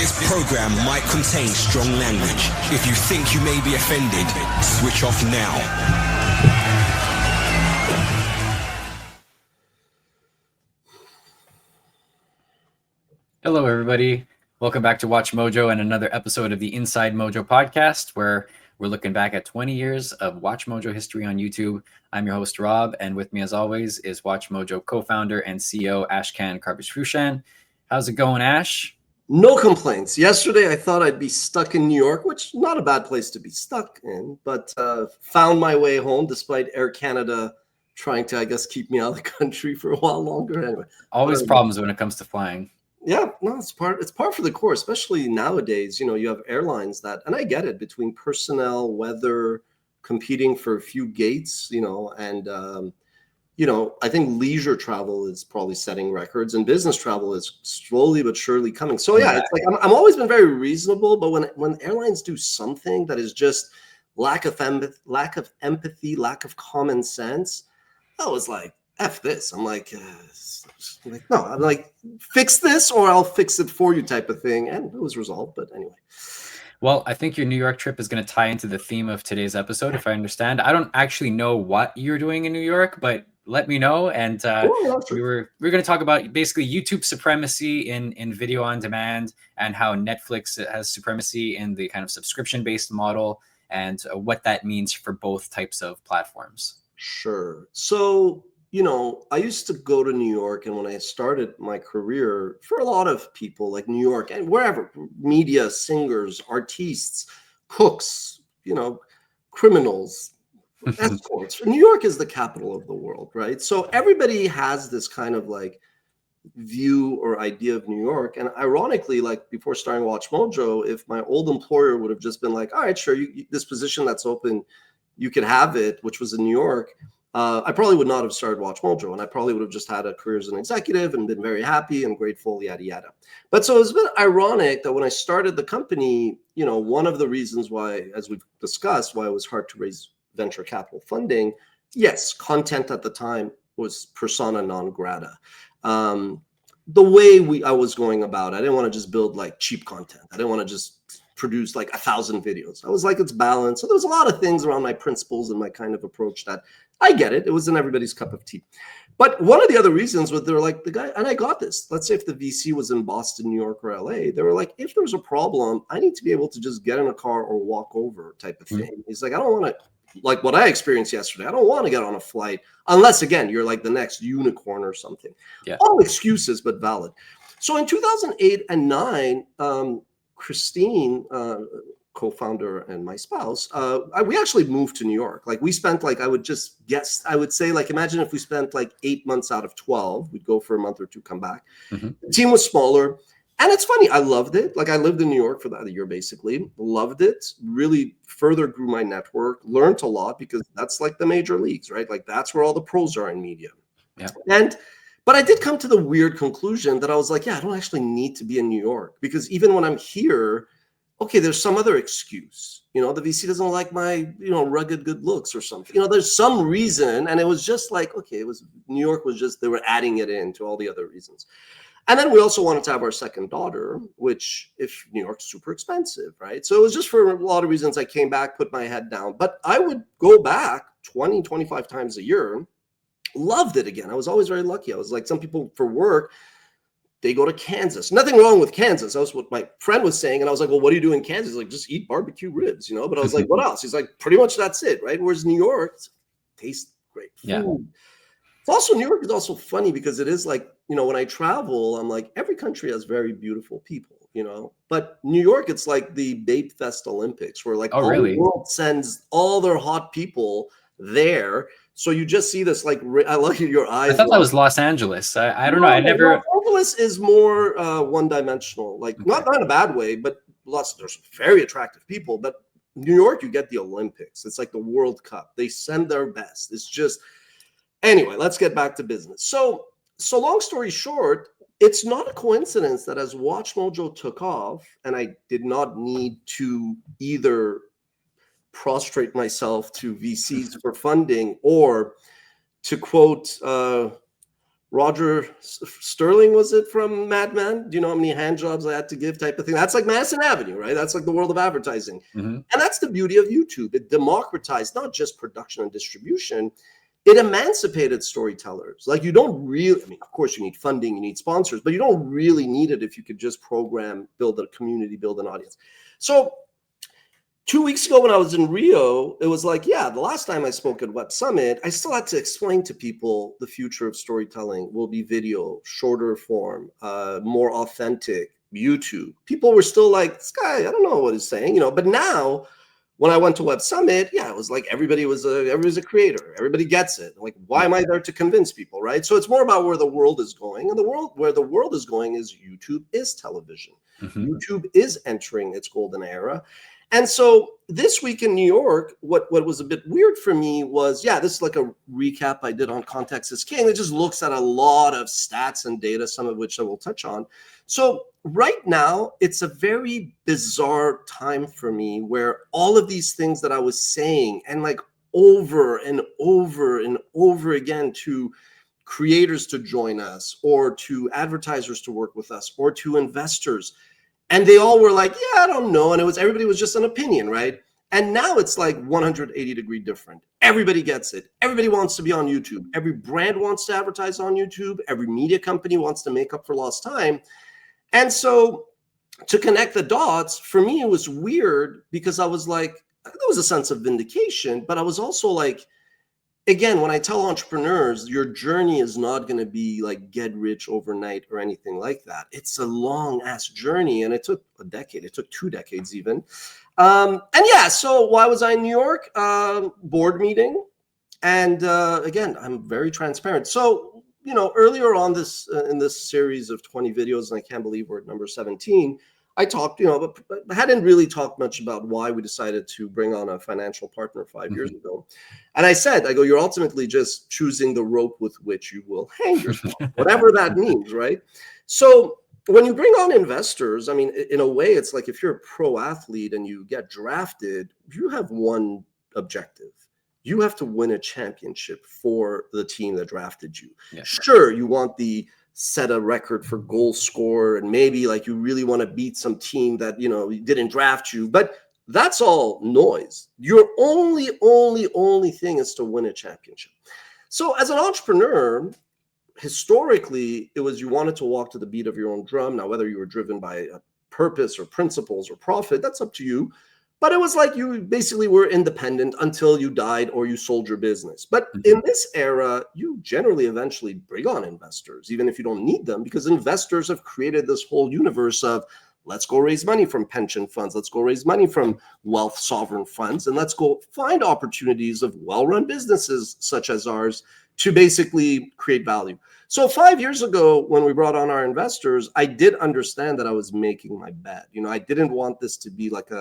This program might contain strong language. If you think you may be offended, switch off now. Hello, everybody. Welcome back to Watch Mojo and another episode of the Inside Mojo podcast, where we're looking back at 20 years of Watch Mojo history on YouTube. I'm your host, Rob, and with me, as always, is Watch Mojo co-founder and CEO Ashkan Karbasfrooshan. How's it going, Ash? No complaints. Yesterday, I thought I'd be stuck in New York, which not a bad place to be stuck in, but found my way home despite Air Canada trying to, I guess, keep me out of the country for a while longer. Anyway, always problems when it comes to flying. Yeah, no, it's par for the course, especially nowadays. You know, you have airlines that, and I get it, between personnel, weather, competing for a few gates, and I think leisure travel is probably setting records, and business travel is slowly but surely coming. So yeah, it's like I'm always been very reasonable, but when airlines do something that is just lack of empathy, lack of common sense, I was like, F this. I'm like, no, I'm like, fix this or I'll fix it for you type of thing, and it was resolved. But anyway. Well, I think your New York trip is going to tie into the theme of today's episode, if I understand. I don't actually know what you're doing in New York, but let me know. And we're going to talk about basically YouTube supremacy in video on demand, and how Netflix has supremacy in the kind of subscription-based model, and what that means for both types of platforms. Sure. So, I used to go to New York, and when I started my career, for a lot of people like New York and wherever, media, singers, artists, cooks, criminals, escorts. New York is the capital of the world, right? So everybody has this kind of like view or idea of New York. And ironically, like before starting WatchMojo, if my old employer would have just been like, all right, sure, this position that's open, you can have it, which was in New York, I probably would not have started WatchMojo, and I probably would have just had a career as an executive and been very happy and grateful, yada, yada. But so it's been ironic that when I started the company, one of the reasons why, as we've discussed, why it was hard to raise venture capital funding, yes, content at the time was persona non grata. The way I was going about it, I didn't want to just build like cheap content. I didn't want to just produce like 1,000 videos. I was like, it's balanced. So there was a lot of things around my principles and my kind of approach that I get it. It wasn't everybody's cup of tea. But one of the other reasons was they're like, the guy, and I got this. Let's say if the VC was in Boston, New York, or LA, they were like, if there's a problem, I need to be able to just get in a car or walk over type of thing. Mm-hmm. He's like, I don't want to, like what I experienced yesterday, I don't want to get on a flight unless, again, you're like the next unicorn or something. Yeah. All excuses, but valid. So in 2008 and 9, Christine, co-founder and my spouse, we actually moved to New York. Like we spent I would say imagine if we spent like 8 months out of 12, we'd go for a month or two, come back. Mm-hmm. The team was smaller. And it's funny, I loved it. Like I lived in New York for that year, basically. Loved it. Really further grew my network, learned a lot because that's like the major leagues, right? Like that's where all the pros are in media. Yeah. But I did come to the weird conclusion that I was like, yeah, I don't actually need to be in New York, because even when I'm here, okay, there's some other excuse. The VC doesn't like my, rugged good looks or something. There's some reason. And it was just like, okay, New York was just, they were adding it in to all the other reasons. And then we also wanted to have our second daughter, which if New York's super expensive, right? So it was just for a lot of reasons I came back, put my head down. But I would go back 20, 25 times a year. Loved it again. I was always very lucky. I was like, some people for work, they go to Kansas. Nothing wrong with Kansas. That was what my friend was saying. And I was like, well, what do you do in Kansas? He's like, just eat barbecue ribs, But I was like, what else? He's like, pretty much that's it, right? Whereas New York tastes great. Yeah. It's also, New York is also funny because it is like, when I travel, I'm like, every country has very beautiful people, But New York, it's like the Babe Fest Olympics, where like the world sends all their hot people there. So you just see this, like, I look at your eyes. I thought that was Los Angeles. I don't know. I never. Los Angeles is more one-dimensional, like not in a bad way, but there's very attractive people. But New York, you get the Olympics. It's like the World Cup. They send their best. It's just, anyway, let's get back to business. So long story short, it's not a coincidence that as WatchMojo took off, and I did not need to either prostrate myself to VCs for funding, or to quote Roger Sterling, was it, from Mad Men? Do you know how many hand jobs I had to give, type of thing? That's like Madison Avenue, right? That's like the world of advertising. And that's the beauty of YouTube. It democratized not just production and distribution, it emancipated storytellers. Like, you don't really, I mean, of course you need funding, you need sponsors, but you don't really need it if you could just program, build a community, build an audience. So 2 weeks ago when I was in Rio, it was like, yeah, the last time I spoke at Web Summit, I still had to explain to people the future of storytelling will be video, shorter form, more authentic, YouTube. People were still like, this guy, I don't know what he's saying, but now when I went to Web Summit, yeah, it was like everybody's a creator. Everybody gets it. Like, why am I there to convince people, right? So it's more about where the world is going. And where the world is going is YouTube is television. YouTube is entering its golden era. And so this week in New York, what was a bit weird for me was, yeah, this is like a recap I did on Context is King. It just looks at a lot of stats and data, some of which I will touch on. So right now, it's a very bizarre time for me where all of these things that I was saying and like over and over and over again to creators to join us or to advertisers to work with us or to investors, and they all were like, yeah, I don't know. And everybody was just an opinion, right? And now it's like 180-degree different. Everybody gets it. Everybody wants to be on YouTube. Every brand wants to advertise on YouTube. Every media company wants to make up for lost time. And so to connect the dots, for me, it was weird because I was like, there was a sense of vindication, but I was also like, again, when I tell entrepreneurs, your journey is not going to be like get rich overnight or anything like that. It's a long ass journey. And it took a decade. It took 2 decades even. And yeah, so why was I in New York? Board meeting. And again, I'm very transparent. So, earlier on in this series of 20 videos, and I can't believe we're at number 17, I talked, but I hadn't really talked much about why we decided to bring on a financial partner 5 years ago. And I go, you're ultimately just choosing the rope with which you will hang yourself, whatever that means, right? So when you bring on investors, I mean, in a way, it's like if you're a pro athlete and you get drafted, you have one objective. You have to win a championship for the team that drafted you. Yeah. Sure, you want the set a record for goal score, and maybe like you really want to beat some team that didn't draft you, but that's all noise. Your only thing is to win a championship. So as an entrepreneur, historically, it was you wanted to walk to the beat of your own drum. Now, whether you were driven by a purpose or principles or profit, that's up to you. But it was like you basically were independent until you died or you sold your business. But in this era, you generally eventually bring on investors, even if you don't need them, because investors have created this whole universe of let's go raise money from pension funds. Let's go raise money from wealth sovereign funds. And let's go find opportunities of well-run businesses such as ours to basically create value. So 5 years ago, when we brought on our investors, I did understand that I was making my bet. I didn't want this to be like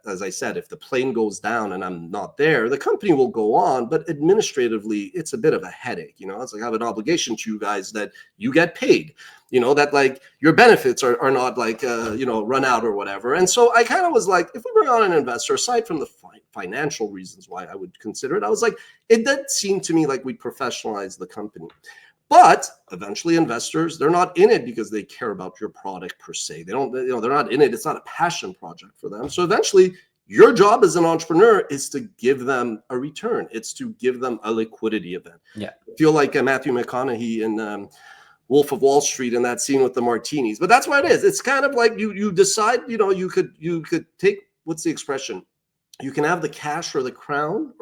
as I said, if the plane goes down and I'm not there, the company will go on, but administratively, it's a bit of a headache. It's like I have an obligation to you guys that you get paid, that like your benefits are not like, run out or whatever. And so I kind of was like, if we bring on an investor, aside from the financial reasons why I would consider it, I was like, it did seem to me like we professionalized the company. But eventually investors, they're not in it because they care about your product per se. They're not in it. It's not a passion project for them. So eventually your job as an entrepreneur is to give them a return. It's to give them a liquidity event. Yeah. I feel like Matthew McConaughey in Wolf of Wall Street in that scene with the martinis, but that's what it is. It's kind of like you decide, you could take, what's the expression? You can have the cash or the crown,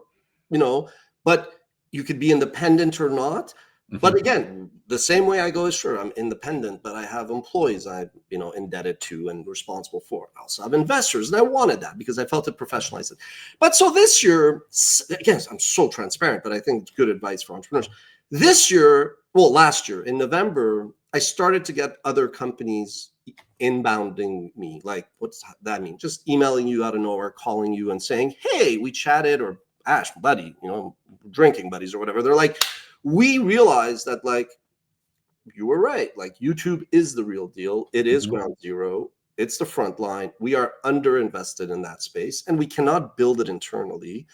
but you could be independent or not. But again, the same way I go is sure, I'm independent, but I have employees I'm, indebted to and responsible for. I also have investors, and I wanted that because I felt it professionalized it. But so this year, again, I'm so transparent, but I think it's good advice for entrepreneurs. Last year in November, I started to get other companies inbounding me. Like, what's that mean? Just emailing you out of nowhere, calling you and saying, hey, we chatted, or Ash, buddy, drinking buddies or whatever. They're like, we realized that like you were right. Like YouTube is the real deal. It is ground zero. It's the front line. We are underinvested in that space and we cannot build it internally.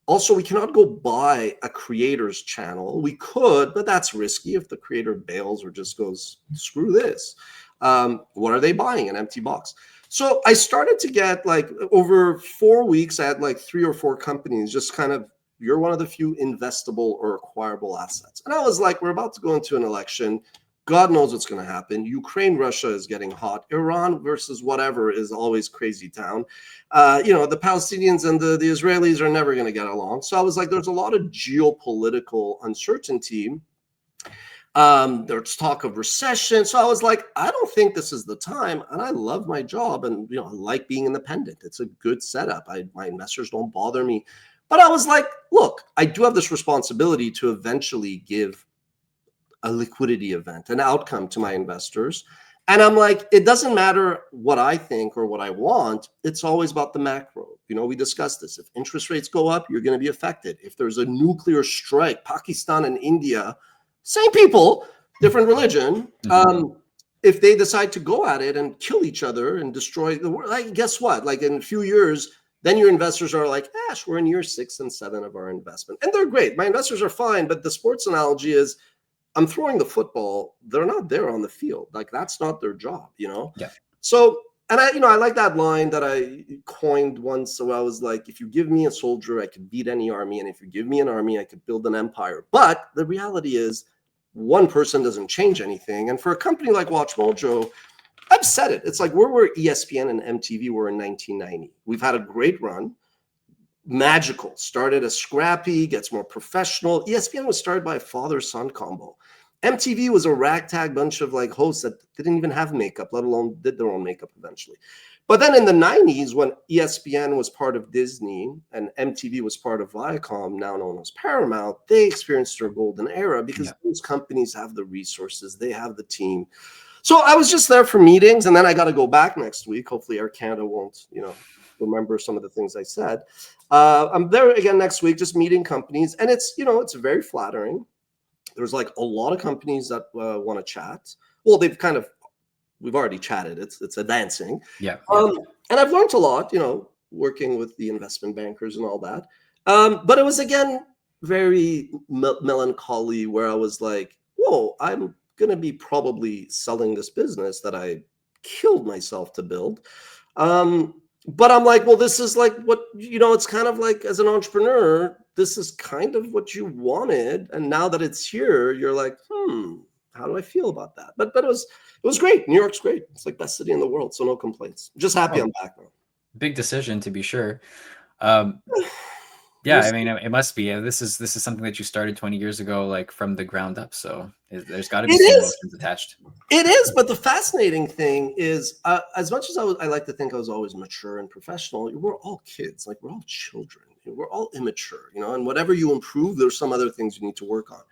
Also, we cannot go buy a creator's channel. We could, but that's risky if the creator bails or just goes, screw this. What are they buying? An empty box. So I started to get like over 4 weeks, I had like 3 or 4 companies just kind of, you're one of the few investable or acquirable assets. And I was like, we're about to go into an election. God knows what's going to happen. Ukraine, Russia is getting hot. Iran versus whatever is always crazy town. The Palestinians and the Israelis are never going to get along. So I was like, there's a lot of geopolitical uncertainty. There's talk of recession. So I was like, I don't think this is the time. And I love my job. And, I like being independent. It's a good setup. My investors don't bother me. But I was like, look, I do have this responsibility to eventually give a liquidity event, an outcome to my investors. And I'm like, it doesn't matter what I think or what I want. It's always about the macro. We discussed this. If interest rates go up, you're going to be affected. If there's a nuclear strike, Pakistan and India, same people, different religion. If they decide to go at it and kill each other and destroy the world, like, guess what? Like in a few years, then your investors are like, Ash, we're in year 6 and 7 of our investment. And they're great. My investors are fine. But the sports analogy is, I'm throwing the football. They're not there on the field. Like that's not their job, Yeah. So, and I like that line that I coined once. So I was like, if you give me a soldier, I could beat any army. And if you give me an army, I could build an empire. But the reality is one person doesn't change anything. And for a company like WatchMojo, I've said it. It's like where ESPN and MTV were in 1990. We've had a great run. Magical. Started as scrappy, gets more professional. ESPN was started by a father-son combo. MTV was a ragtag bunch of like hosts that didn't even have makeup, let alone did their own makeup eventually. But then in the 90s, when ESPN was part of Disney and MTV was part of Viacom, now known as Paramount, they experienced their golden era because those companies have the resources, they have the team. So I was just there for meetings, and then I got to go back next week. Hopefully Air Canada won't, remember some of the things I said. I'm there again next week, just meeting companies, and it's very flattering. There's like a lot of companies that want to chat. Well, we've already chatted. It's advancing. Yeah. And I've learned a lot, working with the investment bankers and all that. But it was again very melancholy, where I was like, whoa, I'm going to be probably selling this business that I killed myself to build. But I'm like, well, this is like what, it's kind of like as an entrepreneur, this is kind of what you wanted. And now that it's here, you're like, how do I feel about that? But it was great. New York's great. It's like best city in the world. So no complaints. Just happy I'm back now. Big decision, to be sure. Yeah, I mean, it must be. This is something that you started 20 years ago, like from the ground up. So there's got to be some emotions attached. It is, but the fascinating thing is, as much as I like to think I was always mature and professional, we're all kids. Like we're all children. We're all immature, and whatever you improve, there's some other things you need to work on.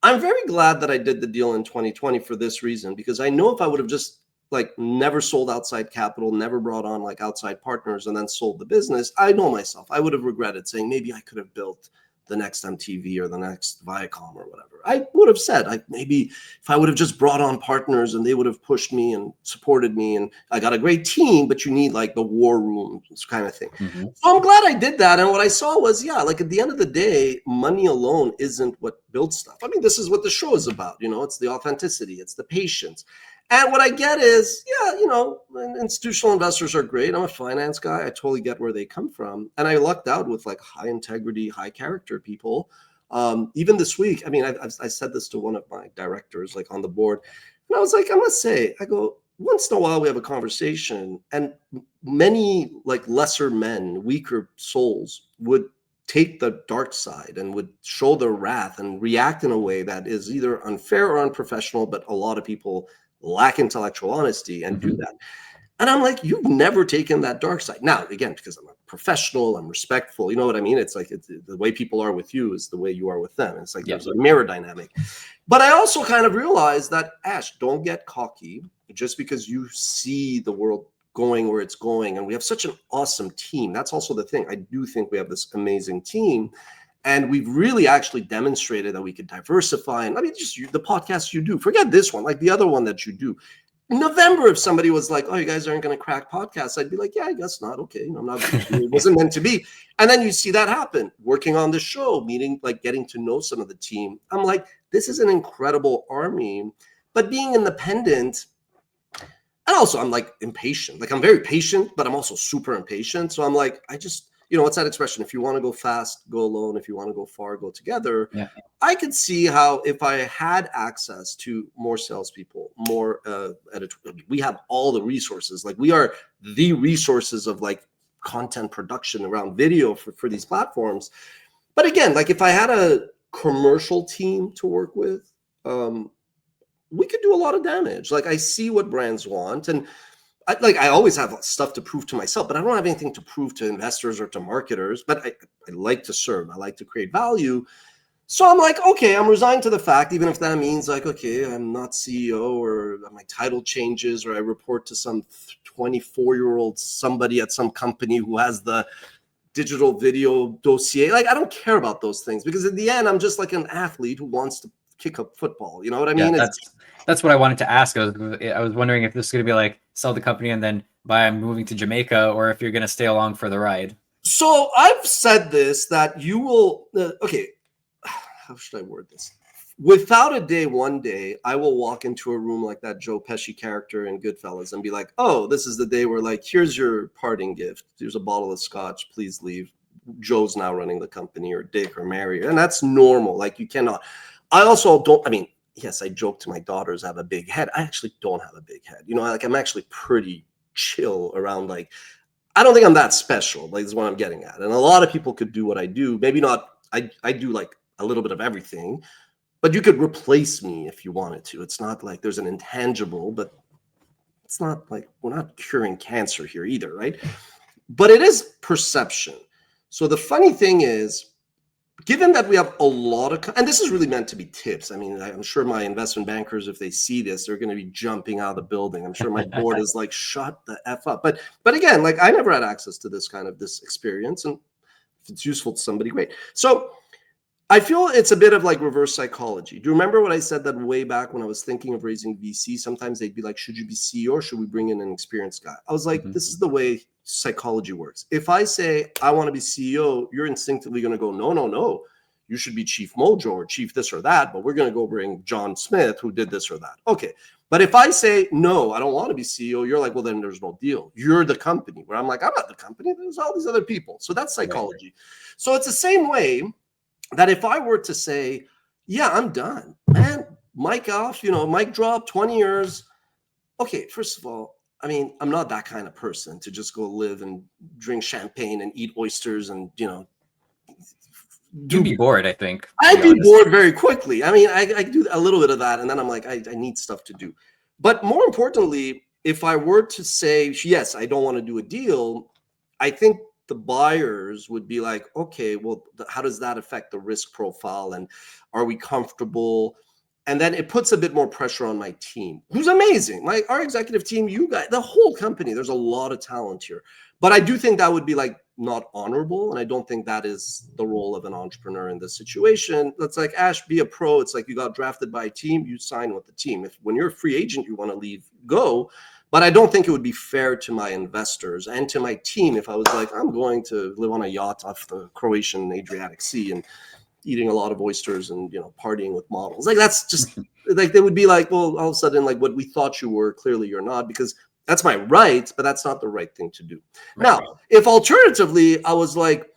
I'm very glad that I did the deal in 2020 for this reason, because I know if I would have just like never sold outside capital, never brought on like outside partners and then sold the business, I know myself, I would have regretted saying maybe I could have built the next MTV or the next Viacom or whatever. I would have said, maybe if I would have just brought on partners and they would have pushed me and supported me, and I got a great team, but you need like the war room kind of thing. Mm-hmm. So I'm glad I did that. And what I saw was, like at the end of the day, money alone isn't what builds stuff. I mean, this is what the show is about. It's the authenticity, it's the patience. And what I get is, institutional investors are great. I'm a finance guy. I totally get where they come from. And I lucked out with like high integrity, high character people. Even this week, I mean, I said this to one of my directors, like on the board. And I was like, I must say, I go, once in a while we have a conversation, and many like lesser men, weaker souls would take the dark side and would show their wrath and react in a way that is either unfair or unprofessional, but a lot of people lack intellectual honesty and do that. And I'm like, you've never taken that dark side. Now, again, because I'm a professional, I'm respectful, you know what I mean? It's like the way people are with you is the way you are with them. It's like there's a mirror dynamic. But I also kind of realized that, Ash, don't get cocky just because you see the world going where it's going. And we have such an awesome team. That's also the thing. I do think we have this amazing team. And we've really actually demonstrated that we could diversify. And I mean, just the podcast you do, forget this one, like the other one that you do. November, if somebody was like, oh, you guys aren't going to crack podcasts, I'd be like, yeah, I guess not. Okay. I'm not, it wasn't meant to be. And then you see that happen, working on the show, meeting, like getting to know some of the team. I'm like, this is an incredible army, but being independent. And also I'm like impatient, like I'm very patient, but I'm also super impatient. So I'm like, I just, what's that expression? If you want to go fast, go alone. If you want to go far, go together. Yeah. I could see how if I had access to more salespeople, more we have all the resources. Like we are the resources of like content production around video for these platforms. But again, like if I had a commercial team to work with, we could do a lot of damage. Like I see what brands want, and I always have stuff to prove to myself, but I don't have anything to prove to investors or to marketers. But I like to serve. I like to create value. So I'm like, okay, I'm resigned to the fact, even if that means like, okay, I'm not CEO or my title changes or I report to some 24-year-old somebody at some company who has the digital video dossier. Like I don't care about those things because in the end, I'm just like an athlete who wants to kick up football. You know what I mean? That's what I wanted to ask. I was wondering if this is going to be like sell the company and then I'm moving to Jamaica, or if you're going to stay along for the ride. So I've said this, that you will, okay, how should I word this? Without a day, one day, I will walk into a room like that Joe Pesci character in Goodfellas and be like, oh, this is the day where like, here's your parting gift. Here's a bottle of scotch. Please leave. Joe's now running the company, or Dick or Mary. And that's normal. Like you cannot. I also don't, yes, I joke to my daughters I have a big head. I actually don't have a big head. Like I'm actually pretty chill around, like, I don't think I'm that special. Like, is what I'm getting at. And a lot of people could do what I do. Maybe not. I do like a little bit of everything, but you could replace me if you wanted to. It's not like there's an intangible, but it's not like we're not curing cancer here either, right? But it is perception. So the funny thing is, given that we have a lot of, and this is really meant to be tips. I'm sure my investment bankers, if they see this, they're going to be jumping out of the building. I'm sure my board is like, shut the F up. But again, like I never had access to this experience. And if it's useful to somebody, great. So I feel it's a bit of like reverse psychology. Do you remember what I said that way back when I was thinking of raising VC? Sometimes they'd be like, should you be CEO or should we bring in an experienced guy? I was like, this is the way psychology works. If I say I want to be CEO, you're instinctively going to go, no, you should be chief Mojo or chief this or that, but we're going to go bring John Smith who did this or that. Okay. But if I say, no, I don't want to be CEO, you're like, well, then there's no deal. You're the company. Where I'm like, I'm not the company. There's all these other people. So that's psychology. Right. So it's the same way that if I were to say, yeah, I'm done, man, mic off, mic drop, 20 years. Okay, first of all, I'm not that kind of person to just go live and drink champagne and eat oysters and, You'd be bored, I think. I'd be bored very quickly. I do a little bit of that, and then I'm like, I need stuff to do. But more importantly, if I were to say, yes, I don't want to do a deal, I think the buyers would be like, okay, well, how does that affect the risk profile? And are we comfortable? And then it puts a bit more pressure on my team, who's amazing. Our executive team, you guys, the whole company, there's a lot of talent here. But I do think that would be like not honorable. And I don't think that is the role of an entrepreneur in this situation. It's like, Ash, be a pro. It's like you got drafted by a team, you sign with the team. If when you're a free agent, you want to leave, go. But I don't think it would be fair to my investors and to my team if I was like, I'm going to live on a yacht off the Croatian Adriatic Sea and eating a lot of oysters and, partying with models. Like, that's just like, they would be like, well, all of a sudden, like what we thought you were, clearly you're not, because that's my right, but that's not the right thing to do. Right. Now, if alternatively, I was like,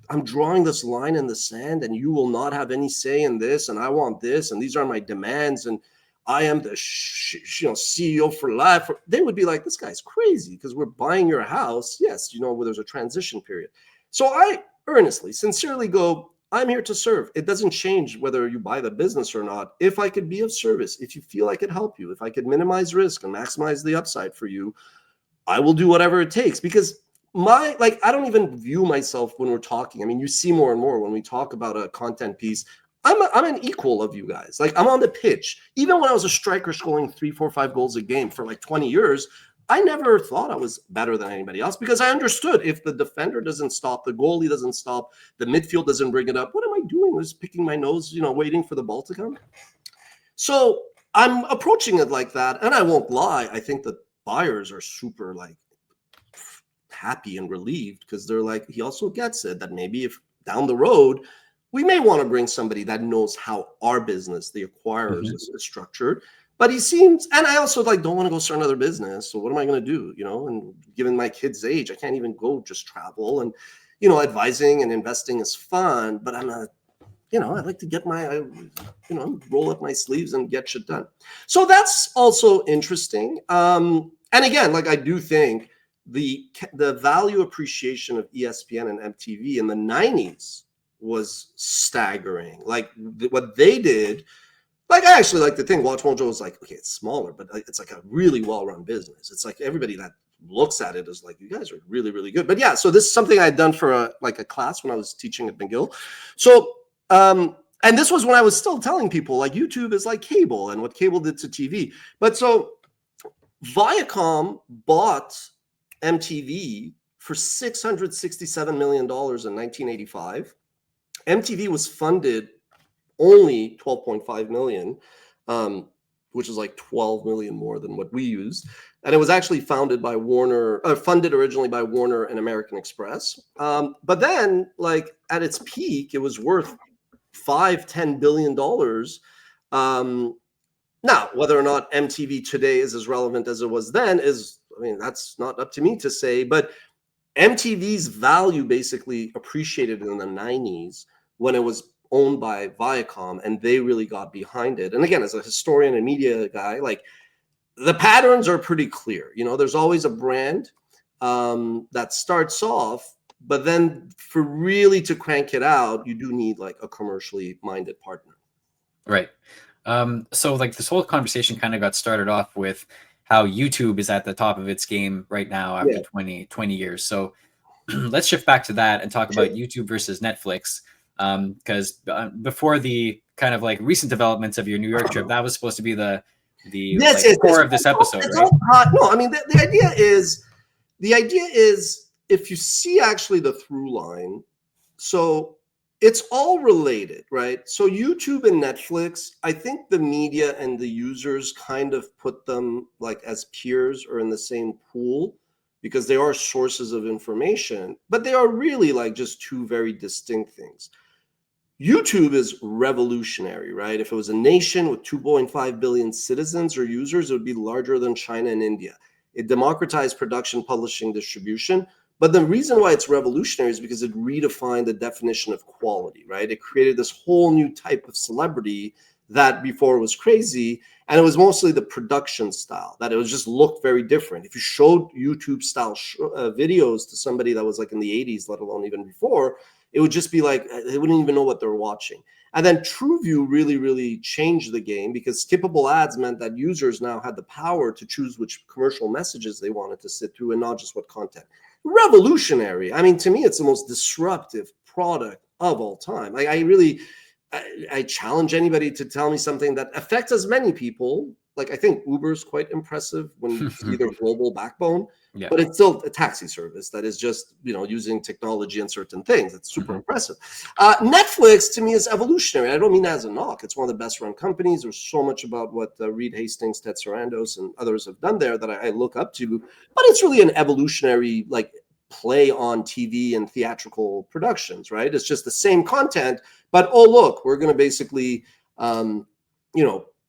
I'm drawing this line in the sand and you will not have any say in this. And I want this. And these are my demands. And I am the CEO for life. They would be like, this guy's crazy because we're buying your house. Yes, where there's a transition period. So I earnestly, sincerely go, I'm here to serve. It doesn't change whether you buy the business or not. If I could be of service, if you feel I could help you, if I could minimize risk and maximize the upside for you, I will do whatever it takes. Because I don't even view myself when we're talking. You see more and more when we talk about a content piece, I'm an equal of you guys. Like, I'm on the pitch. Even when I was a striker scoring 3, 4, 5 goals a game for like 20 years, I never thought I was better than anybody else because I understood if the defender doesn't stop, the goalie doesn't stop, the midfield doesn't bring it up, what am I doing? Just picking my nose, waiting for the ball to come. So I'm approaching it like that. And I won't lie, I think the buyers are super like happy and relieved, because they're like, he also gets it that maybe if down the road, we may want to bring somebody that knows how our business, the acquirers, is structured. But he seems, and I also like don't want to go start another business. So what am I going to do? You know, and given my kid's age, I can't even go just travel. And, you know, advising and investing is fun, but I'm not, you know, I like to get my, you know, roll up my sleeves and get shit done. So that's also interesting. And again, like I do think the value appreciation of ESPN and MTV in the 90s was staggering. Like what they did, like I actually like to think WatchMojo was like, okay, it's smaller, but it's like a really well-run business. It's like everybody that looks at it is like, you guys are really, really good. But yeah, so this is something I had done for a class when I was teaching at McGill. So, and this was when I was still telling people like YouTube is like cable and what cable did to TV. But so Viacom bought MTV for $667 million in 1985. MTV was funded only 12.5 million, which is like 12 million more than what we used. And it was actually funded originally by Warner and American Express. But then, like at its peak, it was worth $10 billion. Now, whether or not MTV today is as relevant as it was then that's not up to me to say. But MTV's value basically appreciated in the 90s when it was owned by Viacom, and they really got behind it. And again, as a historian and media guy, like the patterns are pretty clear. You know, there's always a brand that starts off, but then for really to crank it out, you do need like a commercially minded partner. Right. So like this whole conversation kind of got started off with how YouTube is at the top of its game right now after 20 years. So let's shift back to that and talk about YouTube versus Netflix. Because before the kind of like recent developments of your New York trip, that was supposed to be the core of this episode, right? No, I mean the idea is if you see actually the through line, so it's all related, right? So YouTube and Netflix, I think the media and the users kind of put them like as peers or in the same pool, because they are sources of information, but they are really like just two very distinct things. YouTube is revolutionary, right? If it was a nation with 2.5 billion citizens or users, it would be larger than China and India. It democratized production, publishing, distribution. But the reason why it's revolutionary is because it redefined the definition of quality, right? It created this whole new type of celebrity that before was crazy. And it was mostly the production style, that it was just looked very different. If you showed YouTube style videos to somebody that was like in the 80s, let alone even before, it would just be like, they wouldn't even know what they're watching. And then TrueView really, really changed the game, because skippable ads meant that users now had the power to choose which commercial messages they wanted to sit through and not just what content. Revolutionary. I mean, to me, it's the most disruptive product of all time. Like I challenge anybody to tell me something that affects as many people. Like I think Uber is quite impressive when you see their global backbone, but it's still a taxi service that is just, you know, using technology and certain things. It's super impressive. Netflix to me is evolutionary. I don't mean that as a knock. It's one of the best run companies. There's so much about what Reed Hastings, Ted Sarandos, and others have done there that I look up to, but it's really an evolutionary like play on TV and theatrical productions, right? It's just the same content, but oh look, we're going to basically,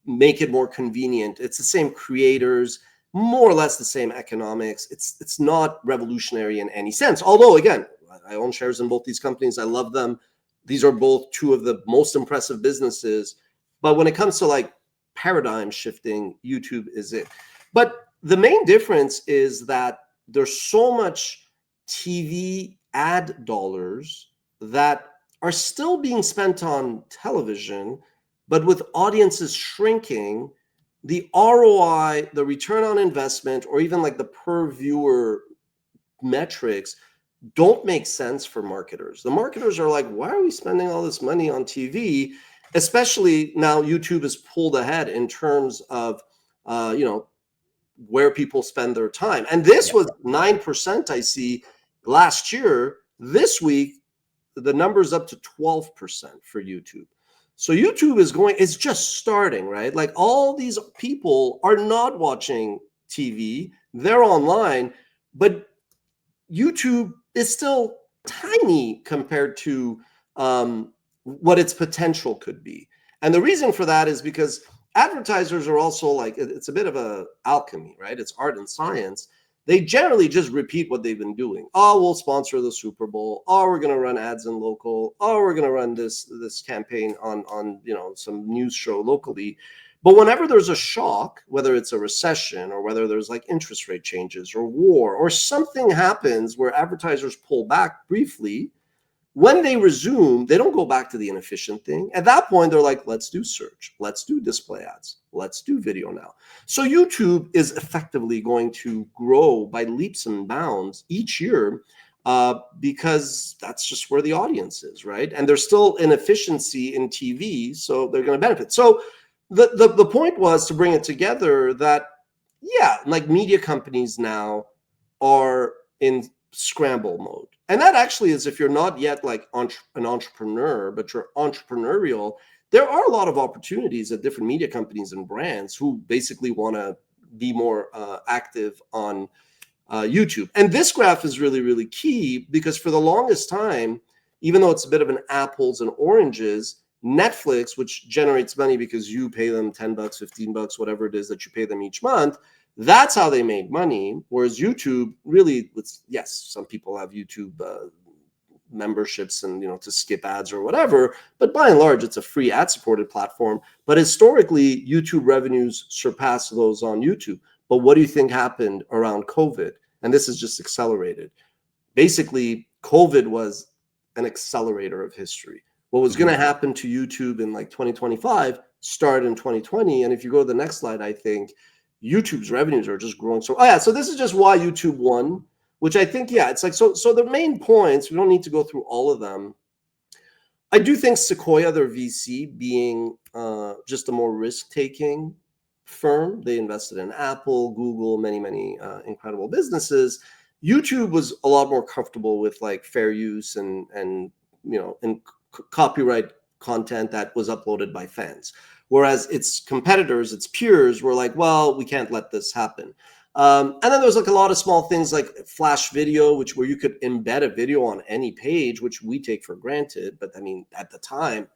make it more convenient. It's the same creators, more or less the same economics. It's not revolutionary in any sense. Although, again, I own shares in both these companies. I love them. These are both two of the most impressive businesses. But when it comes to like paradigm shifting, YouTube is it. But the main difference is that there's so much TV ad dollars that are still being spent on television, but with audiences shrinking, the ROI, the return on investment, or even like the per viewer metrics don't make sense for marketers. The marketers are like, why are we spending all this money on TV? Especially now YouTube is pulled ahead in terms of, where people spend their time. And this was 9%, I see, last year. This week, the number's up to 12% for YouTube. So YouTube is just starting, right? Like all these people are not watching TV, they're online, but YouTube is still tiny compared to what its potential could be. And the reason for that is because advertisers are also like, it's a bit of a alchemy, right? It's art and science. They generally just repeat what they've been doing. Oh, we'll sponsor the Super Bowl. Oh, we're going to run ads in local. Oh, we're going to run this campaign on some news show locally. But whenever there's a shock, whether it's a recession or whether there's like interest rate changes or war or something happens where advertisers pull back briefly, when they resume, they don't go back to the inefficient thing. At that point, they're like, let's do search. Let's do display ads. Let's do video now. So YouTube is effectively going to grow by leaps and bounds each year because that's just where the audience is, right? And there's still inefficiency in TV, so they're going to benefit. So the point was to bring it together that, yeah, like media companies now are in scramble mode. And that actually is if you're not yet like an entrepreneur, but you're entrepreneurial, there are a lot of opportunities at different media companies and brands who basically want to be more active on YouTube. And this graph is really, really key because for the longest time, even though it's a bit of an apples and oranges, Netflix, which generates money because you pay them $10, $15, whatever it is that you pay them each month, that's how they made money. Whereas YouTube really, yes, some people have YouTube memberships and, to skip ads or whatever, but by and large, it's a free ad-supported platform. But historically, YouTube revenues surpass those on YouTube. But what do you think happened around COVID? And this is just accelerated. Basically, COVID was an accelerator of history. What was going to happen to YouTube in like 2025 started in 2020. And if you go to the next slide, I think YouTube's revenues are just growing. So this is just why YouTube won, which I think, it's like, so the main points, we don't need to go through all of them. I do think Sequoia, their VC, being just a more risk-taking firm, they invested in Apple, Google, many incredible businesses. YouTube was a lot more comfortable with like fair use and copyright content that was uploaded by fans. Whereas its competitors, its peers were like, well, we can't let this happen. And then there was like a lot of small things like Flash Video, where you could embed a video on any page, which we take for granted. But I mean, at the time,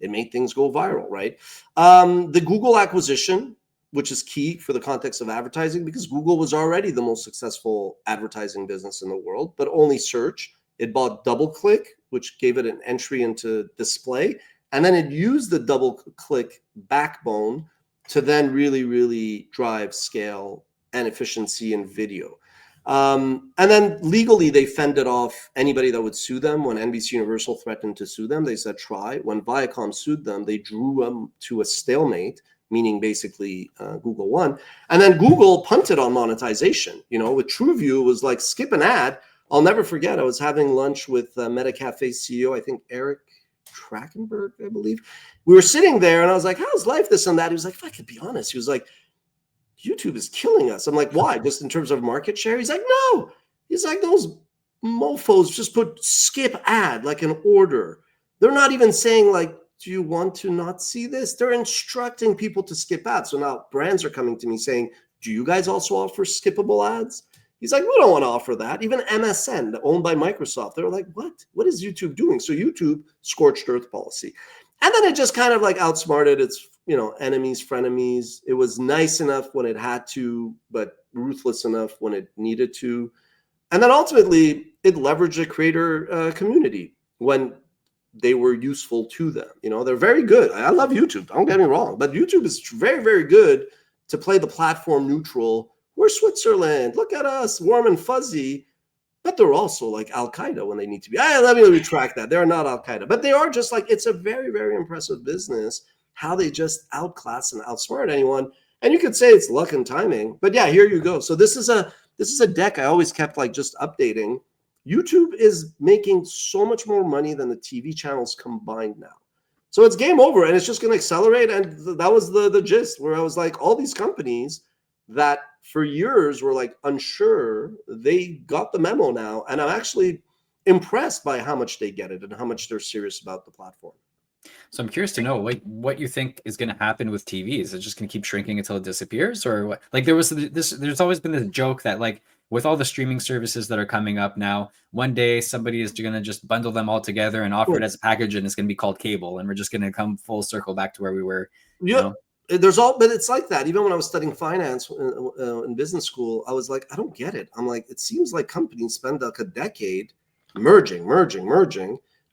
it made things go viral, right? The Google acquisition, which is key for the context of advertising, because Google was already the most successful advertising business in the world, but only search. It bought DoubleClick, which gave it an entry into display. And then it used the DoubleClick backbone to then really, really drive scale and efficiency in video. And then legally, they fended off anybody that would sue them. When NBC Universal threatened to sue them, they said, try. When Viacom sued them, they drew them to a stalemate, meaning basically Google won. And then Google punted on monetization. With TrueView, it was like, skip an ad. I'll never forget, I was having lunch with MetaCafe CEO, I think Eric Trachtenberg, I believe. We were sitting there and I was like, how's life, this and that? He was like, if I could be honest, he was like, YouTube is killing us. I'm like, why? Just in terms of market share? He's like, no. He's like, those mofos just put skip ad like an order. They're not even saying like, do you want to not see this? They're instructing people to skip ads. So now brands are coming to me saying, do you guys also offer skippable ads? He's like, we don't want to offer that. Even MSN, owned by Microsoft, they're like, what? What is YouTube doing? So YouTube scorched earth policy. And then it just kind of like outsmarted its, enemies, frenemies. It was nice enough when it had to, but ruthless enough when it needed to. And then ultimately, it leveraged the creator community when they were useful to them. They're very good. I love YouTube, don't get me wrong, but YouTube is very, very good to play the platform neutral. We're Switzerland. Look at us, warm and fuzzy. But they're also like Al-Qaeda when they need to be. Let me retract that. They're not Al-Qaeda. But they are just like, it's a very, very impressive business, how they just outclass and outsmart anyone. And you could say it's luck and timing. But yeah, here you go. So this is a deck I always kept like just updating. YouTube is making so much more money than the TV channels combined now. So it's game over and it's just going to accelerate. And that was the gist where I was like, all these companies that for years were like unsure, they got the memo now. And I'm actually impressed by how much they get it and how much they're serious about the platform. So I'm curious to know what you think is going to happen with TV. Is it just going to keep shrinking until it disappears, or what? Like there's always been this joke that like with all the streaming services that are coming up now, one day somebody is going to just bundle them all together and offer it as a package, and it's going to be called cable, and we're just going to come full circle back to where we were. You know? But it's like that. Even when I was studying finance in business school, I was like, I don't get it. I'm like, it seems like companies spend like a decade merging,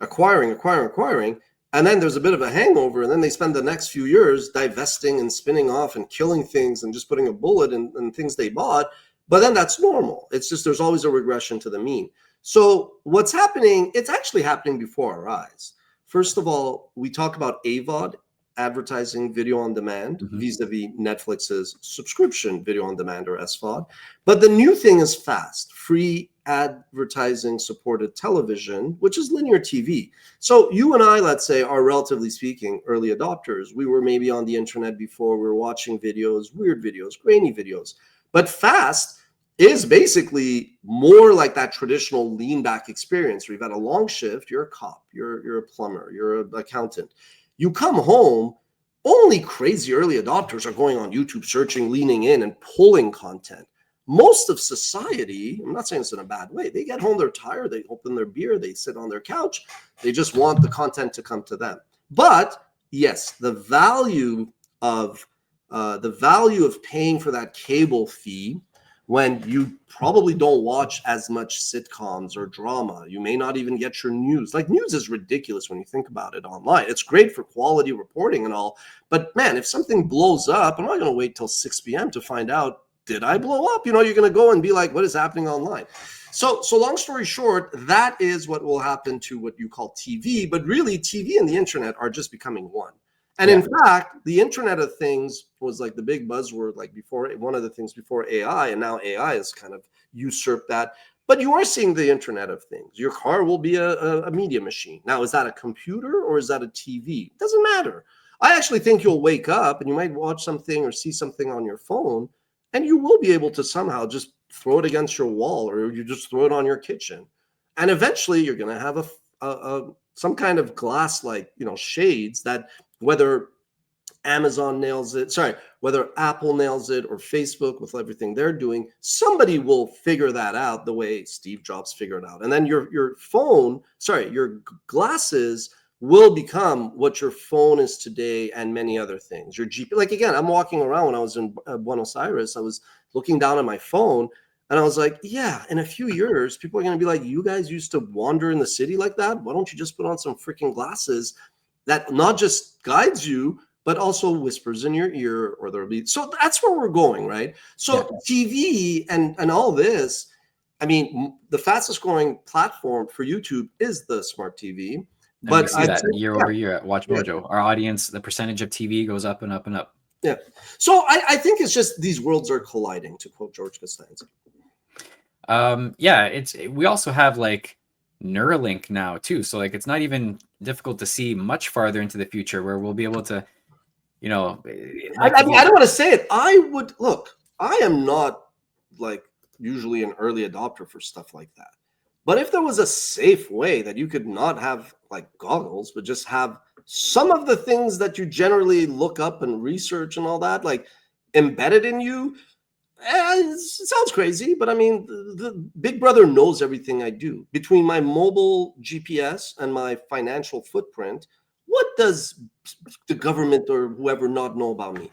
acquiring. And then there's a bit of a hangover, and then they spend the next few years divesting and spinning off and killing things and just putting a bullet in things they bought. But then that's normal. It's just there's always a regression to the mean. So what's happening, it's actually happening before our eyes. First of all, we talk about AVOD, advertising video on demand, vis-a-vis Netflix's subscription video on demand, or SVOD. But the new thing is FAST, free advertising supported television, which is linear TV. So you and I, let's say, are relatively speaking early adopters. We were maybe on the internet before, we were watching videos, weird videos, grainy videos. But FAST is basically more like that traditional lean back experience where you've had a long shift, you're a cop, you're a plumber, you're an accountant. You come home, only crazy early adopters are going on YouTube, searching, leaning in, and pulling content. Most of society, I'm not saying it's in a bad way, they get home, they're tired, they open their beer, they sit on their couch, they just want the content to come to them. But yes, the value of paying for that cable fee, when you probably don't watch as much sitcoms or drama, you may not even get your news. Like, news is ridiculous when you think about it online. It's great for quality reporting and all, but man, if something blows up, I'm not going to wait till 6 p.m. to find out, did I blow up? You know, you're going to go and be like, what is happening online? So long story short, that is what will happen to what you call TV, but really TV and the internet are just becoming one. And in fact, the Internet of Things was like the big buzzword, like before, one of the things before AI, and now AI has kind of usurped that. But you are seeing the Internet of Things. Your car will be a media machine. Now, is that a computer or is that a TV? It doesn't matter. I actually think you'll wake up and you might watch something or see something on your phone, and you will be able to somehow just throw it against your wall, or you just throw it on your kitchen. And eventually you're going to have some kind of glass, like, shades that, whether Amazon nails it, whether Apple nails it, or Facebook with everything they're doing, somebody will figure that out the way Steve Jobs figured out. And then your glasses will become what your phone is today, and many other things. Your GP, like, again, I'm walking around. When I was in Buenos Aires, I was looking down at my phone, and I was like, yeah, in a few years, people are going to be like, you guys used to wander in the city like that? Why don't you just put on some freaking glasses that not just guides you, but also whispers in your ear, or there'll be. So that's where we're going, right? So TV and all this, I mean, the fastest growing platform for YouTube is the smart TV. And but we see that year over year at WatchMojo. Our audience, the percentage of TV goes up and up and up. Yeah. So I think it's just these worlds are colliding, to quote George Costanza. We also have like Neuralink now too, so like it's not even difficult to see much farther into the future where we'll be able to, I don't want to say it. I am not like usually an early adopter for stuff like that, but if there was a safe way that you could not have like goggles, but just have some of the things that you generally look up and research and all that, like, embedded in you. It sounds crazy, but I mean, the Big Brother knows everything I do. Between my mobile GPS and my financial footprint, what does the government or whoever not know about me?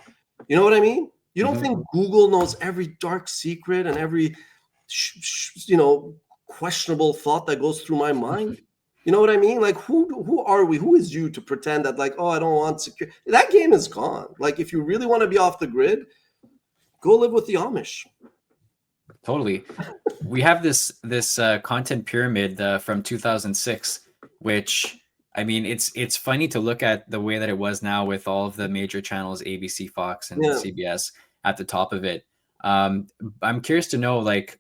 You know what I mean? You don't think Google knows every dark secret and every, questionable thought that goes through my mind? You know what I mean? Like, who are we? Who is you to pretend that, like, oh, I don't want security? That game is gone. Like, if you really want to be off the grid, go live with the Amish. Totally. We have this content pyramid from 2006, which, I mean, it's funny to look at the way that it was now with all of the major channels, ABC, Fox, and CBS at the top of it. I'm curious to know, like,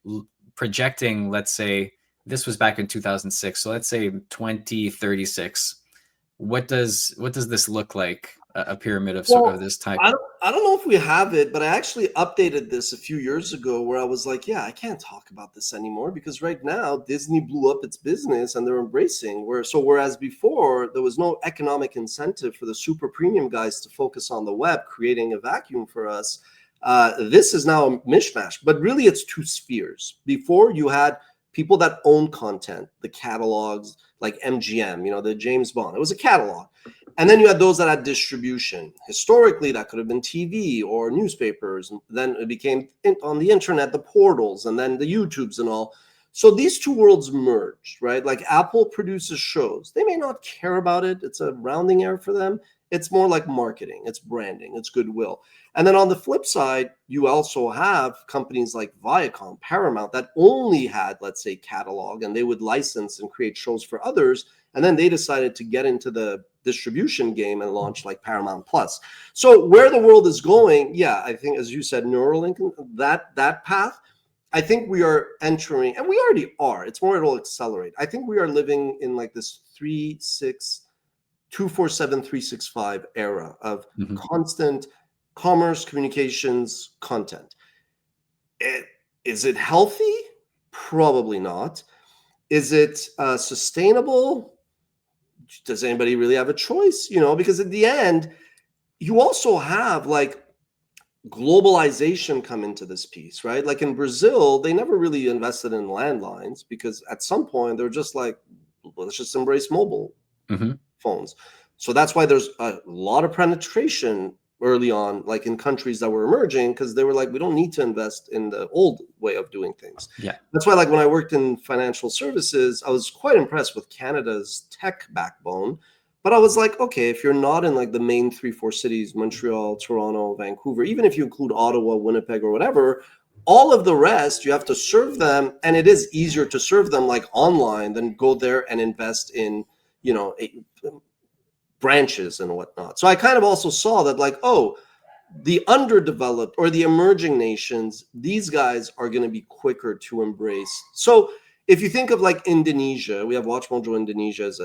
projecting, let's say this was back in 2006, so let's say 2036. What does this look like? A pyramid of this type? I I don't know if we have it, but I actually updated this a few years ago where I was like, yeah, I can't talk about this anymore because right now Disney blew up its business and they're embracing whereas before there was no economic incentive for the super premium guys to focus on the web, creating a vacuum for us. This is now a mishmash, but really it's two spheres. Before you had people that own content, the catalogs like MGM, the James Bond, it was a catalog. And then you had those that had distribution. Historically, that could have been TV or newspapers. And then it became on the internet, the portals, and then the YouTubes and all. So these two worlds merged, right? Like Apple produces shows. They may not care about it. It's a rounding error for them. It's more like marketing. It's branding. It's goodwill. And then on the flip side, you also have companies like Viacom, Paramount, that only had, let's say, catalog, and they would license and create shows for others. And then they decided to get into the distribution game and launch like Paramount Plus. So where the world is going, yeah, I think, as you said, Neuralink, that path, I think we are entering, and we already are. It's more, it'll accelerate. I think we are living in like this 247-365 era of constant commerce, communications, content. Is it healthy? Probably not. Is it sustainable? Does anybody really have a choice? Because at the end, you also have like globalization come into this piece, right? Like in Brazil, they never really invested in landlines because at some point they're just like, let's just embrace mobile phones. So that's why there's a lot of penetration early on, like in countries that were emerging, because they were like, we don't need to invest in the old way of doing things. Yeah. That's why, like when I worked in financial services, I was quite impressed with Canada's tech backbone. But I was like, okay, if you're not in like the main 3-4 cities, Montreal, Toronto, Vancouver, even if you include Ottawa, Winnipeg, or whatever, all of the rest, you have to serve them. And it is easier to serve them like online than go there and invest in, branches and whatnot. So I kind of also saw that like, oh, the underdeveloped or the emerging nations, these guys are going to be quicker to embrace. So if you think of like Indonesia, we have WatchMojo Indonesia as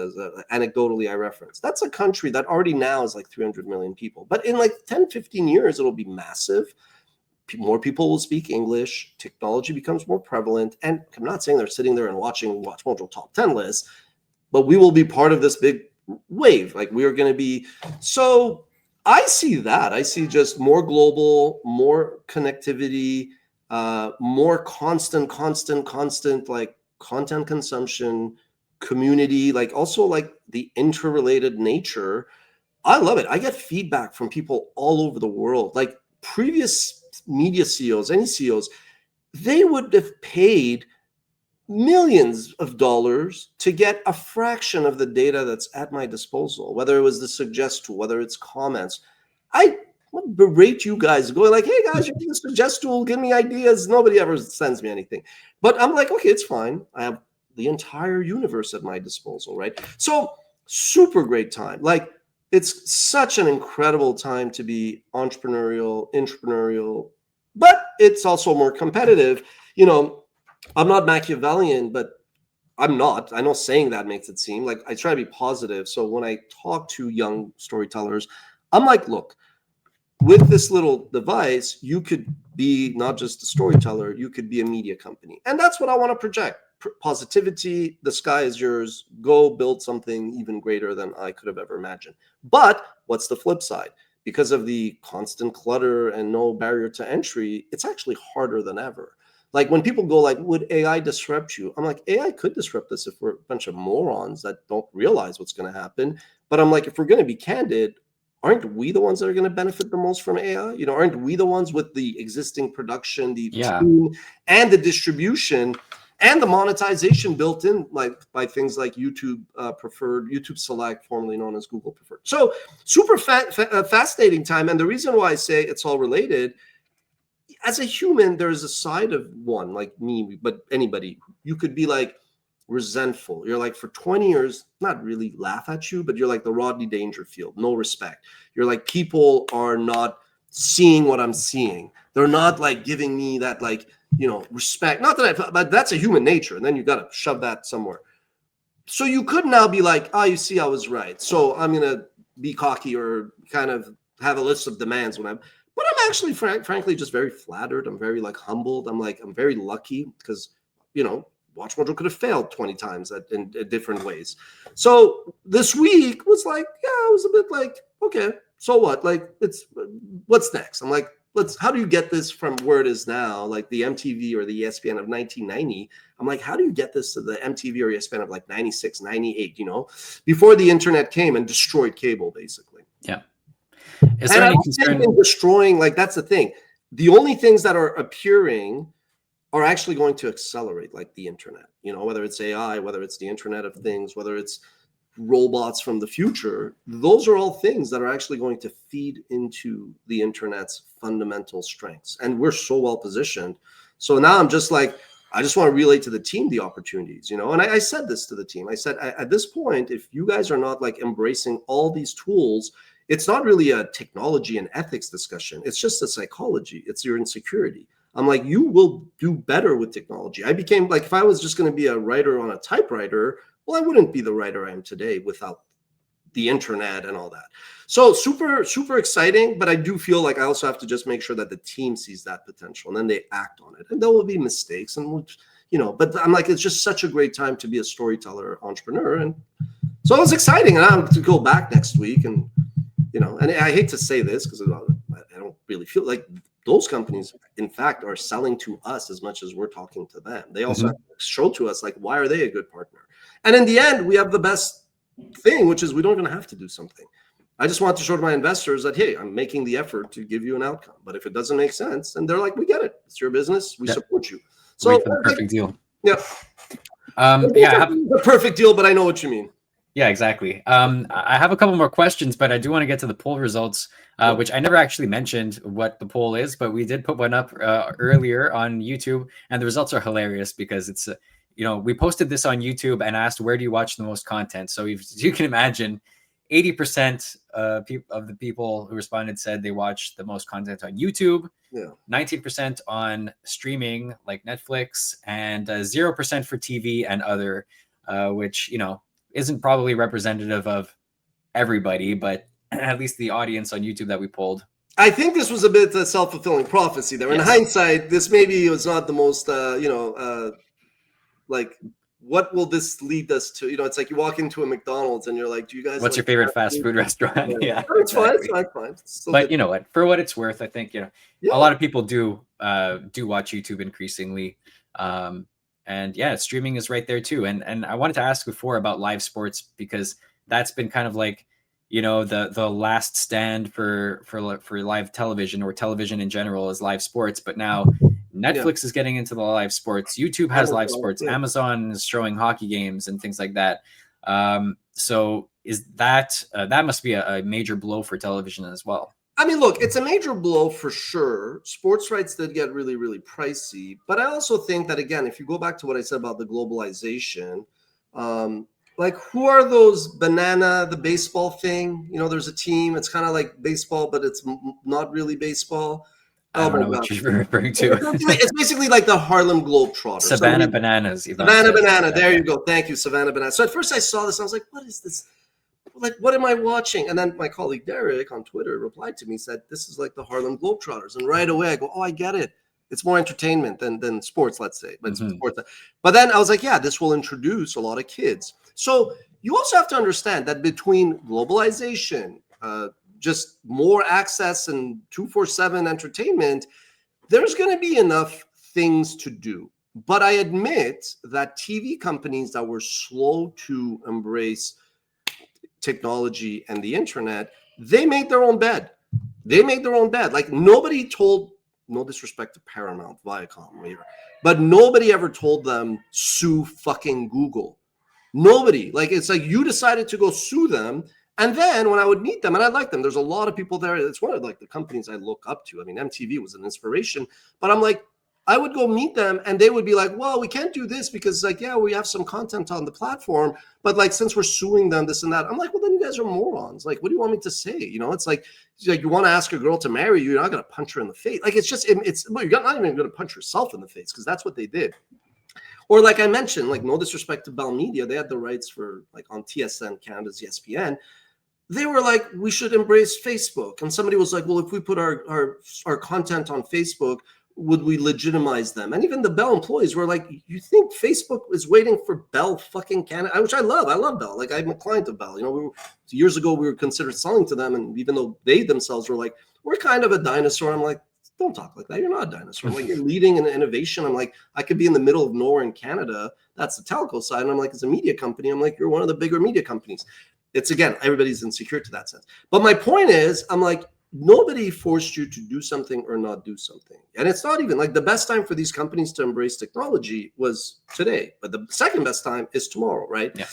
anecdotally I reference. That's a country that already now is like 300 million people. But in like 10, 15 years, it'll be massive. More people will speak English. Technology becomes more prevalent. And I'm not saying they're sitting there and watching WatchMojo top 10 lists, but we will be part of this big wave. Like we are going to be. So I see that. I see just more global, more connectivity, more constant, like content consumption, community, like also like the interrelated nature. I love it. I get feedback from people all over the world. Like previous media CEOs, any CEOs, they would have paid millions of dollars to get a fraction of the data that's at my disposal, whether it was the suggest tool, whether it's comments. I would berate you guys going like, hey guys, you're the suggest tool, give me ideas. Nobody ever sends me anything. But I'm like, okay, it's fine. I have the entire universe at my disposal, right? So super great time. Like it's such an incredible time to be entrepreneurial, but it's also more competitive. I'm not Machiavellian, but I'm not. I know saying that makes it seem like I try to be positive. So when I talk to young storytellers, I'm like, look, with this little device, you could be not just a storyteller, you could be a media company. And that's what I want to project. Positivity, the sky is yours. Go build something even greater than I could have ever imagined. But what's the flip side? Because of the constant clutter and no barrier to entry, it's actually harder than ever. Like when people go like, would AI disrupt you? I'm like, AI could disrupt us if we're a bunch of morons that don't realize what's going to happen. But I'm like, if we're going to be candid, aren't we the ones that are going to benefit the most from AI? Aren't we the ones with the existing production, the team, and the distribution, and the monetization built in, like by things like YouTube Preferred, YouTube Select, formerly known as Google Preferred. So super fascinating time. And the reason why I say it's all related, as a human, there's a side of one like me, but anybody, you could be like resentful. You're like for 20 years, not really laugh at you, but you're like the Rodney Dangerfield, no respect. You're like, people are not seeing what I'm seeing. They're not like giving me that like, respect. Not that but that's a human nature. And then you got to shove that somewhere. So you could now be like, you see, I was right. So I'm going to be cocky or kind of have a list of demands when I'm. actually, frankly, just very flattered. I'm very like humbled. I'm very lucky because, you know, WatchMojo could have failed 20 times in different ways. So this week was like, yeah, it was a bit like, okay, so what? Like, what's next? I'm like, how do you get this from where it is now, like the MTV or the ESPN of 1990? I'm like, how do you get this to the MTV or ESPN of like 96, 98, you know, before the internet came and destroyed cable, basically. Yeah. Is there any concern in destroying, like, that's the thing. The only things that are appearing are actually going to accelerate, like the internet, you know, whether it's AI, whether it's the Internet of Things, whether it's robots from the future. Those are all things that are actually going to feed into the internet's fundamental strengths. And we're so well positioned. So now I'm just like, I just want to relay to the team the opportunities, you know, and I said this to the team. I said, at this point, if you guys are not like embracing all these tools, it's not really a technology and ethics discussion. It's just a psychology. It's your insecurity. I'm like, you will do better with technology. I became like, if I was just going to be a writer on a typewriter, well, I wouldn't be the writer I am today without the internet and all that. So super, super exciting. But I do feel like I also have to just make sure that the team sees that potential and then they act on it. And there will be mistakes and, you know, but I'm like, it's just such a great time to be a storyteller, entrepreneur. And so it was exciting. And I have to go back next week and, you know, and I hate to say this because I don't really feel like those companies, in fact, are selling to us as much as we're talking to them. They also have to show to us, like, why are they a good partner? And in the end, we have the best thing, which is we don't even have to do something. I just want to show to my investors that, hey, I'm making the effort to give you an outcome. But if it doesn't make sense, and they're like, we get it. It's your business. We support you. So wait for the perfect deal. Yeah. The perfect deal, but I know what you mean. Yeah, exactly. I have a couple more questions, but I do want to get to the poll results, which I never actually mentioned what the poll is, but we did put one up earlier on YouTube, and the results are hilarious because it's, you know, we posted this on YouTube and asked, where do you watch the most content? So if you can imagine, 80% of the people who responded said they watch the most content on YouTube, 19% on streaming like Netflix, and 0% for TV and other, which, you know, isn't probably representative of everybody, but at least the audience on YouTube that we polled. I think this was a bit of self-fulfilling prophecy there. In hindsight, this maybe was not the most, like, what will this lead us to? You know, it's like you walk into a McDonald's and you're like, do you guys what's your favorite fast food restaurant? Yeah, it's fine. It's fine. But you know what? For what it's worth, I think, you know, a lot of people do watch YouTube increasingly. And yeah, streaming is right there too. And I wanted to ask before about live sports, because that's been kind of like, you know, the last stand for live television, or television in general, is live sports. But now Netflix is getting into the live sports. YouTube has live sports. Amazon is showing hockey games and things like that. So is that that must be a major blow for television as well? I mean, look, it's a major blow for sure. Sports rights did get really, really pricey. But I also think that, again, if you go back to what I said about the globalization, like, who are those the baseball thing? You know, there's a team. It's kind of like baseball, but it's not really baseball. I don't know what you're referring to. It's basically like the Harlem Globetrotters. Savannah Bananas. Savannah Banana. There you go. Thank you, Savannah Banana. So at first I saw this, I was like, what is this? Like, what am I watching? And then my colleague Derek on Twitter replied to me, said, this is like the Harlem Globetrotters. And right away I go, oh, I get it. It's more entertainment than sports, let's say. But sports. But then I was like, yeah, this will introduce a lot of kids. So you also have to understand that between globalization, just more access and 24/7 entertainment, there's going to be enough things to do. But I admit that TV companies that were slow to embrace technology and the internet, they made their own bed. Like, nobody told, no disrespect to Paramount, Viacom, whatever, but nobody ever told them, sue fucking Google. Nobody. Like, it's like you decided to go sue them. And then when I would meet them, and I like them, there's a lot of people there. It's one of like the companies I look up to. I mean, MTV was an inspiration, but I'm like, I would go meet them and they would be like, well, we can't do this because, like, yeah, we have some content on the platform, but like, since we're suing them, this and that. I'm like, well, then you guys are morons. Like, what do you want me to say? You know, it's like you want to ask a girl to marry you, you're not going to punch her in the face. Like, it's just, well, you're not even going to punch yourself in the face, because that's what they did. Or like I mentioned, like, no disrespect to Bell Media, they had the rights for, like, on TSN Canada's ESPN. they were like, we should embrace Facebook. And somebody was like, well, if we put our content on Facebook, would we legitimize them? And even the Bell employees were like, you think Facebook is waiting for Bell fucking Canada? Which I love Bell. Like, I'm a client of Bell. You know, years ago we were considered selling to them, and even though they themselves were like, we're kind of a dinosaur, I'm like, don't talk like that. You're not a dinosaur. I'm like, you're leading in innovation. I'm like, I could be in the middle of nowhere in Canada. That's the telco side. And I'm like, as a media company, I'm like, you're one of the bigger media companies. It's, again, everybody's insecure to that sense. But my point is, I'm like, nobody forced you to do something or not do something. And it's not even like the best time for these companies to embrace technology was today, but the second best time is tomorrow, right? Yeah.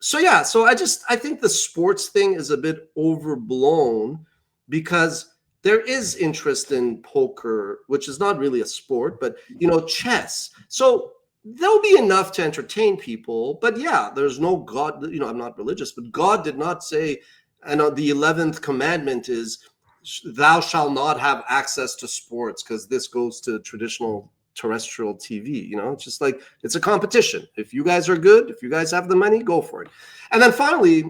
So I think the sports thing is a bit overblown, because there is interest in poker, which is not really a sport, but, you know, chess. So there'll be enough to entertain people. But yeah, there's no God, you know, I'm not religious, but God did not say, and the 11th commandment is, thou shalt not have access to sports, because this goes to traditional terrestrial TV. You know, it's just like, it's a competition. If you guys are good, if you guys have the money, go for it. And then finally,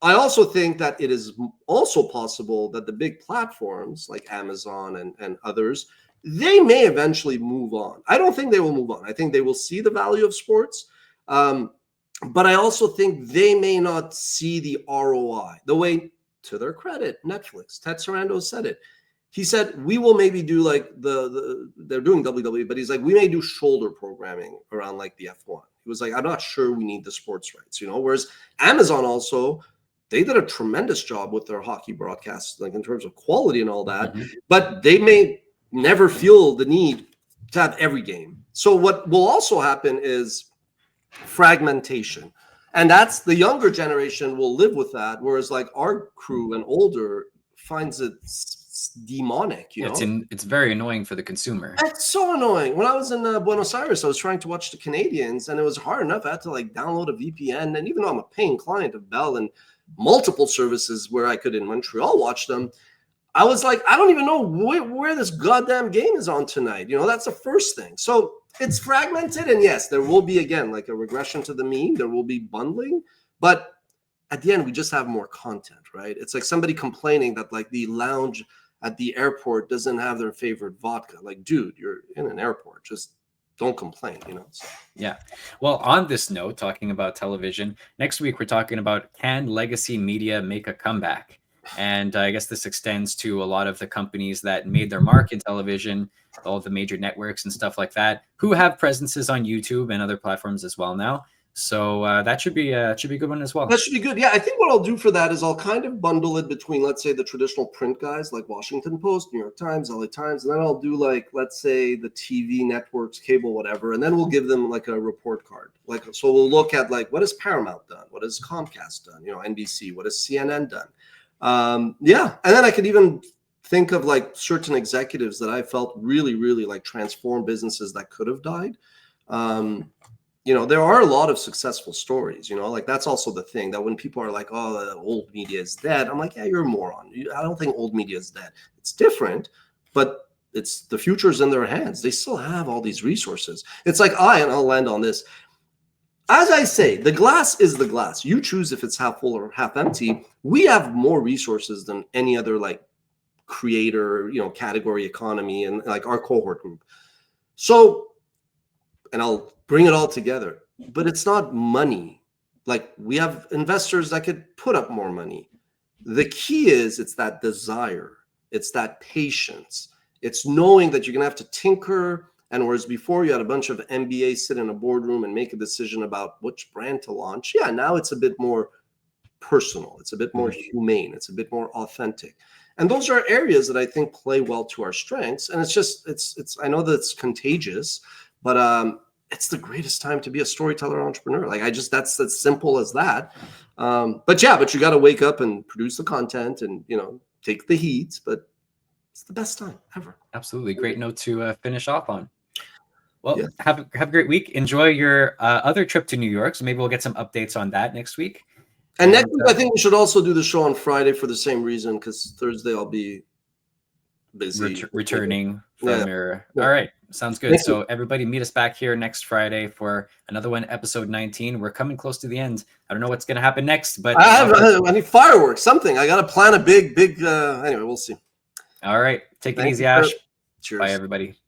I also think that it is also possible that the big platforms like Amazon and others, they may eventually move on. I don't think they will move on. I think they will see the value of sports. But I also think they may not see the ROI the way, to their credit, Netflix, Ted Sarandos said it. He said, we will maybe do like they're doing WWE, but he's like, we may do shoulder programming around like the F1. He was like, I'm not sure we need the sports rights, you know, whereas Amazon also, they did a tremendous job with their hockey broadcasts, like in terms of quality and all that, but they may never feel the need to have every game. So what will also happen is fragmentation, and that's the younger generation will live with that, whereas like our crew and older finds it demonic. You know, it's very annoying for the consumer. It's so annoying. When I was in Buenos Aires, I was trying to watch the Canadians, and it was hard enough. I had to like download a VPN, and even though I'm a paying client of Bell and multiple services where I could in Montreal watch them, I was like, I don't even know where this goddamn game is on tonight. You know, that's the first thing. So it's fragmented, and yes, there will be, again, like a regression to the mean. There will be bundling, but at the end, we just have more content, right? It's like somebody complaining that like the lounge at the airport doesn't have their favorite vodka. Like, dude, you're in an airport. Just don't complain, you know? So. Yeah. Well, on this note, talking about television, next week we're talking about, can legacy media make a comeback? And I guess this extends to a lot of the companies that made their mark in television, all the major networks and stuff like that, who have presences on YouTube and other platforms as well now. So that should be a good one as well. That should be good. Yeah, I think what I'll do for that is I'll kind of bundle it between, let's say, the traditional print guys like Washington Post, New York Times, LA Times, and then I'll do like, let's say, the TV networks, cable, whatever, and then we'll give them like a report card. Like, so we'll look at like, what has Paramount done? What has Comcast done? You know, NBC. What has CNN done? Yeah, and then I could even think of like certain executives that I felt really, really like transformed businesses that could have died. You know, there are a lot of successful stories, you know, like that's also the thing that when people are like, oh, the old media is dead, I'm like, yeah, you're a moron. I don't think old media is dead. It's different, but it's the future's in their hands. They still have all these resources. It's like, and I'll land on this. As I say, the glass is the glass. You choose if it's half full or half empty. We have more resources than any other like creator, you know, category economy and like our cohort group. So, and I'll bring it all together, but it's not money. Like we have investors that could put up more money. The key is it's that desire. It's that patience. It's knowing that you're going to have to tinker. And whereas before you had a bunch of MBAs sit in a boardroom and make a decision about which brand to launch. Yeah, now it's a bit more personal. It's a bit more humane. It's a bit more authentic. And those are areas that I think play well to our strengths. And it's just, it's I know that it's contagious, but it's the greatest time to be a storyteller entrepreneur. Like that's as simple as that. But you got to wake up and produce the content and, you know, take the heat, but it's the best time ever. Absolutely. Great note to finish off on. Well, yeah. Have a great week. Enjoy your other trip to New York. So maybe we'll get some updates on that next week. And next week, I think we should also do the show on Friday for the same reason, because Thursday I'll be busy returning from your. All right, sounds good. Thank so everybody, meet us back here next Friday for another one, episode 19. We're coming close to the end. I don't know what's gonna happen next, but I need fireworks, something. I gotta plan a big. Anyway, we'll see. All right, take it easy, Ash. Cheers. Bye, everybody.